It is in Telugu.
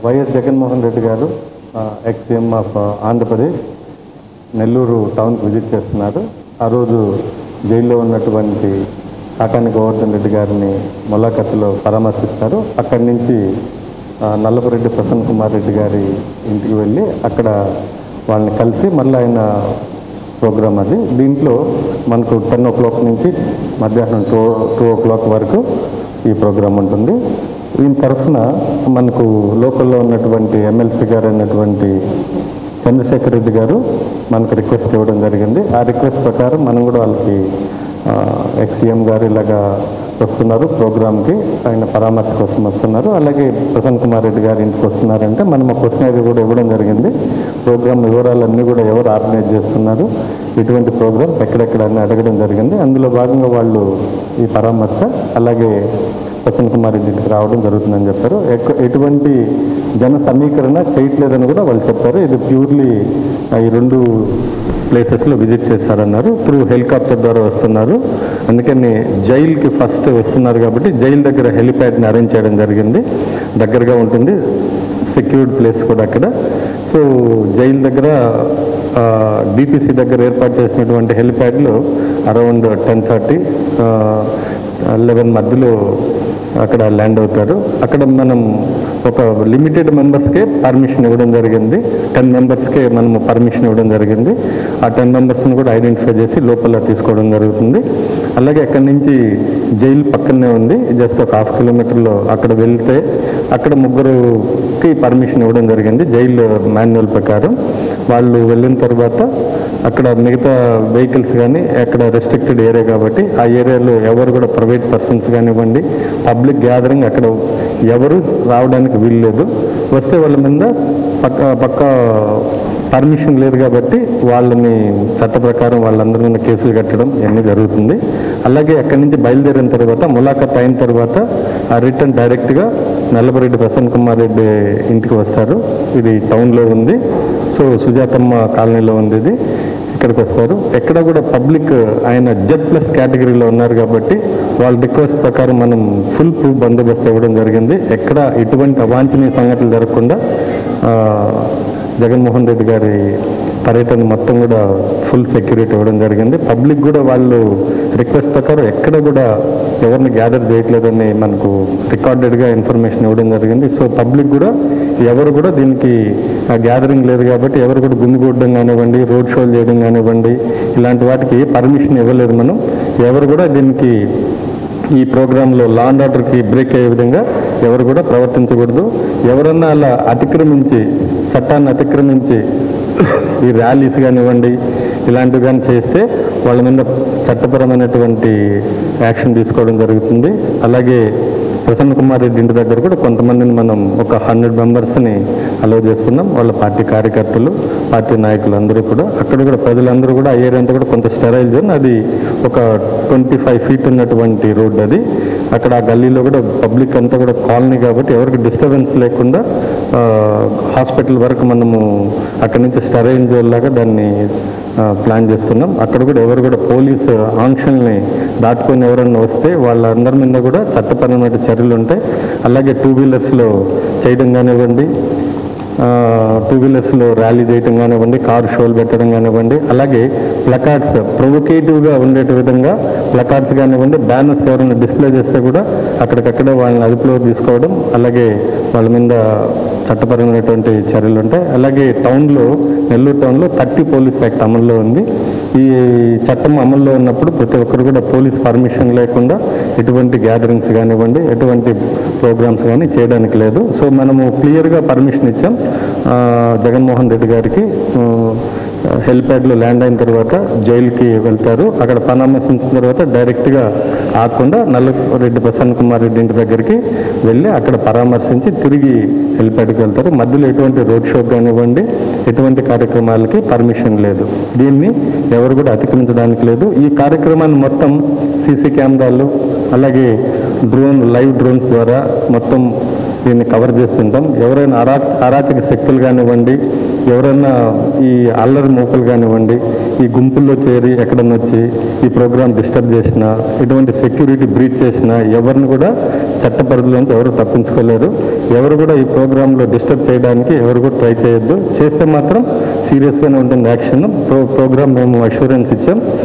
వైఎస్ జగన్మోహన్ రెడ్డి గారు ఎక్స్-సీఎం ఆఫ్ ఆంధ్రప్రదేశ్ నెల్లూరు టౌన్కి విజిట్ చేస్తున్నారు. ఆ రోజు జైల్లో ఉన్నటువంటి కాకాని గోవర్ధన్ రెడ్డి గారిని ములాఖతులో పరామర్శిస్తారు. అక్కడి నుంచి నల్లపురెడ్డి ప్రసన్న కుమార్ రెడ్డి గారి ఇంటికి వెళ్ళి అక్కడ వాళ్ళని కలిసి మళ్ళీ ఆయన ప్రోగ్రాం అది. దీంట్లో మనకు 10 o'clock నుంచి మధ్యాహ్నం 2 o'clock వరకు ఈ ప్రోగ్రాం ఉంటుంది. దీని తరఫున మనకు లోకల్లో ఉన్నటువంటి ఎమ్మెల్సీ గారు అయినటువంటి చంద్రశేఖర్ రెడ్డి గారు మనకు రిక్వెస్ట్ ఇవ్వడం జరిగింది. ఆ రిక్వెస్ట్ ప్రకారం మనం కూడా వాళ్ళకి ఎక్స్-సీఎం గారు ఇలాగా వస్తున్నారు ప్రోగ్రామ్కి, ఆయన పరామర్శ కోసం వస్తున్నారు, అలాగే ప్రసన్న కుమార్ రెడ్డి గారి ఇంటికి వస్తున్నారంటే మనం ఒక క్వశ్చనరీ కూడా ఇవ్వడం జరిగింది. ప్రోగ్రామ్ వివరాలన్నీ కూడా ఎవరు ఆర్గనైజ్ చేస్తున్నారు, ఇటువంటి ప్రోగ్రామ్ ఎక్కడెక్కడ అని అడగడం జరిగింది. అందులో భాగంగా వాళ్ళు ఈ పరామర్శ అలాగే ప్రసన్న కుమార్ రెడ్డి ఇంటికి రావడం జరుగుతుందని చెప్పారు. ఎటువంటి జన సమీకరణ చేయట్లేదని కూడా వాళ్ళు చెప్పారు. ఇది ప్యూర్లీ ఈ 2 ప్లేసెస్లో విజిట్ చేస్తారన్నారు. త్రూ హెలికాప్టర్ ద్వారా వస్తున్నారు. అందుకని జైలుకి ఫస్ట్ వస్తున్నారు కాబట్టి జైలు దగ్గర హెలిప్యాడ్ని అరేంజ్ చేయడం జరిగింది. దగ్గరగా ఉంటుంది, సెక్యూర్డ్ ప్లేస్ కూడా అక్కడ. సో జైలు దగ్గర డిపిసి దగ్గర ఏర్పాటు చేసినటువంటి హెలిప్యాడ్లో అరౌండ్ 10:30, 11 మధ్యలో అక్కడ ల్యాండ్ అవుతారు. అక్కడ మనం ఒక లిమిటెడ్ మెంబర్స్కే పర్మిషన్ ఇవ్వడం జరిగింది. 10 మెంబర్స్కే మనము పర్మిషన్ ఇవ్వడం జరిగింది. ఆ 10 మెంబర్స్ని కూడా ఐడెంటిఫై చేసి లోపల తీసుకోవడం జరుగుతుంది. అలాగే అక్కడి నుంచి జైలు పక్కనే ఉంది, జస్ట్ ఒక 1/2 kilometerలో అక్కడ వెళ్తే అక్కడ 3కి పర్మిషన్ ఇవ్వడం జరిగింది జైలు మాన్యువల్ ప్రకారం. వాళ్ళు వెళ్ళిన తర్వాత అక్కడ మిగతా వెహికల్స్ కానీ అక్కడ రెస్ట్రిక్టెడ్ ఏరియా కాబట్టి ఆ ఏరియాలో ఎవరు కూడా ప్రైవేట్ పర్సన్స్ కానివ్వండి, పబ్లిక్ గ్యాదరింగ్ అక్కడ ఎవరు రావడానికి వీల్లేదు. వస్తే వాళ్ళ మీద పక్క పర్మిషన్ లేదు కాబట్టి వాళ్ళని చట్ట ప్రకారం వాళ్ళందరి మీద కేసులు కట్టడం ఇవన్నీ జరుగుతుంది. అలాగే అక్కడి నుంచి బయలుదేరిన తర్వాత ములాఖత్ అయిన తర్వాత ఆ రిటర్న్ డైరెక్ట్గా నల్లపురెడ్డి ప్రసన్న కుమార్ రెడ్డి ఇంటికి వస్తారు. ఇది టౌన్లో ఉంది. సో సుజాతమ్మ కాలనీలో ఉంది. ఇది ఇక్కడికి వస్తారు. ఎక్కడ కూడా పబ్లిక్ ఆయన Z+ కేటగిరీలో ఉన్నారు కాబట్టి వాళ్ళ రిక్వెస్ట్ ప్రకారం మనం ఫుల్ ప్రూఫ్ బందోబస్తు ఇవ్వడం జరిగింది. ఎక్కడ ఎటువంటి అవాంఛనీయ సంఘటనలు జరగకుండా జగన్మోహన్ రెడ్డి గారి పర్యటన మొత్తం కూడా ఫుల్ సెక్యూరిటీ ఇవ్వడం జరిగింది. పబ్లిక్ కూడా వాళ్ళు రిక్వెస్ట్ ప్రకారం ఎక్కడ కూడా ఎవరిని గ్యాదర్ చేయట్లేదని మనకు రికార్డెడ్గా ఇన్ఫర్మేషన్ ఇవ్వడం జరిగింది. సో పబ్లిక్ కూడా ఎవరు కూడా దీనికి గ్యాదరింగ్ లేదు కాబట్టి ఎవరు కూడా గుమిగూడడం కానివ్వండి, రోడ్ షోలు చేయడం కానివ్వండి, ఇలాంటి వాటికి పర్మిషన్ ఇవ్వలేదు మనం. ఎవరు కూడా దీనికి ఈ ప్రోగ్రాంలో లా అండ్ ఆర్డర్కి బ్రేక్ అయ్యే విధంగా ఎవరు కూడా ప్రవర్తించకూడదు. ఎవరన్నా అలా చట్టాన్ని అతిక్రమించి ఈ ర్యాలీస్ కానివ్వండి ఇలాంటివి కానీ చేస్తే వాళ్ళ మీద చట్టపరమైనటువంటి యాక్షన్ తీసుకోవడం జరుగుతుంది. అలాగే ప్రసన్న కుమార్ రెడ్డి ఇంటి దగ్గర కూడా కొంతమందిని మనం ఒక 100 మెంబర్స్ని అలౌ చేస్తున్నాం. వాళ్ళ పార్టీ కార్యకర్తలు, పార్టీ నాయకులు అందరూ కూడా. అక్కడ కూడా ప్రజలందరూ కూడా ఆ ఏరియా అంతా కూడా కొంత స్టెరైల్ జోన్, అది ఒక 25 feet ఉన్నటువంటి రోడ్ అది. అక్కడ ఆ గల్లీలో కూడా పబ్లిక్ అంతా కూడా కాలనీ కాబట్టి ఎవరికి డిస్టర్బెన్స్ లేకుండా హాస్పిటల్ వరకు మనము అక్కడి నుంచి స్టెరైల్ జోన్ లాగా దాన్ని ప్లాన్ చేస్తున్నాం. అక్కడ కూడా ఎవరు కూడా పోలీసు ఆంక్షల్ని దాటుకొని ఎవరన్నా వస్తే వాళ్ళందరి మీద కూడా చట్టపరమైన చర్యలు ఉంటాయి. అలాగే 2 wheelersలో చేయడం కానివ్వండి, 2 wheelersలో ర్యాలీ చేయడం కానివ్వండి, కారు షోలు పెట్టడం కానివ్వండి, అలాగే ప్లకార్డ్స్ ప్రొవోకేటివ్గా ఉండే విధంగా ప్లకార్డ్స్ కానివ్వండి, బ్యానర్స్ ఎవరైనా డిస్ప్లే చేస్తే కూడా అక్కడికక్కడే వాళ్ళని అదుపులో తీసుకోవడం, అలాగే వాళ్ళ మీద చట్టపరమైనటువంటి చర్యలు ఉంటాయి. అలాగే నెల్లూరు టౌన్లో 30 పోలీస్ యాక్ట్ అమల్లో ఉంది. ఈ చట్టం అమల్లో ఉన్నప్పుడు ప్రతి ఒక్కరు కూడా పోలీస్ పర్మిషన్ లేకుండా ఎటువంటి గ్యాదరింగ్స్ కానివ్వండి, ఎటువంటి ప్రోగ్రామ్స్ కానీ చేయడానికి లేదు. సో మనము క్లియర్గా పర్మిషన్ ఇచ్చాం జగన్మోహన్ రెడ్డి గారికి. హెలిప్యాడ్లో ల్యాండ్ అయిన తర్వాత జైలుకి వెళ్తారు. అక్కడ పరామర్శించిన తర్వాత డైరెక్ట్గా ఆకుండా నల్లపురెడ్డి ప్రసన్న కుమార్ రెడ్డి ఇంటి దగ్గరికి వెళ్ళి అక్కడ పరామర్శించి తిరిగి హెలిప్యాడ్కి వెళ్తారు. మధ్యలో ఎటువంటి రోడ్ షో కానివ్వండి, ఎటువంటి కార్యక్రమాలకి పర్మిషన్ లేదు. దీన్ని ఎవరు కూడా అతిక్రమించడానికి లేదు. ఈ కార్యక్రమాన్ని మొత్తం సీసీ కెమెరాలు అలాగే లైవ్ డ్రోన్స్ ద్వారా మొత్తం దీన్ని కవర్ చేస్తుంటాం. ఎవరైనా అరాచక శక్తులు కానివ్వండి, ఎవరైనా ఈ అల్లరి మూకలు కానివ్వండి, ఈ గుంపుల్లో చేరి ఎక్కడన్నా వచ్చి ఈ ప్రోగ్రాం డిస్టర్బ్ చేసినా, ఎటువంటి సెక్యూరిటీ బ్రీచ్ చేసినా ఎవరిని కూడా చట్ట పరిధిలోంచి ఎవరు తప్పించుకోలేరు. ఎవరు కూడా ఈ ప్రోగ్రాంలో డిస్టర్బ్ చేయడానికి ఎవరు కూడా ట్రై చేయొద్దు. చేస్తే మాత్రం సీరియస్గానే ఉంటుంది యాక్షన్. ప్రోగ్రామ్ మేము అష్యూరెన్స్ ఇచ్చాం.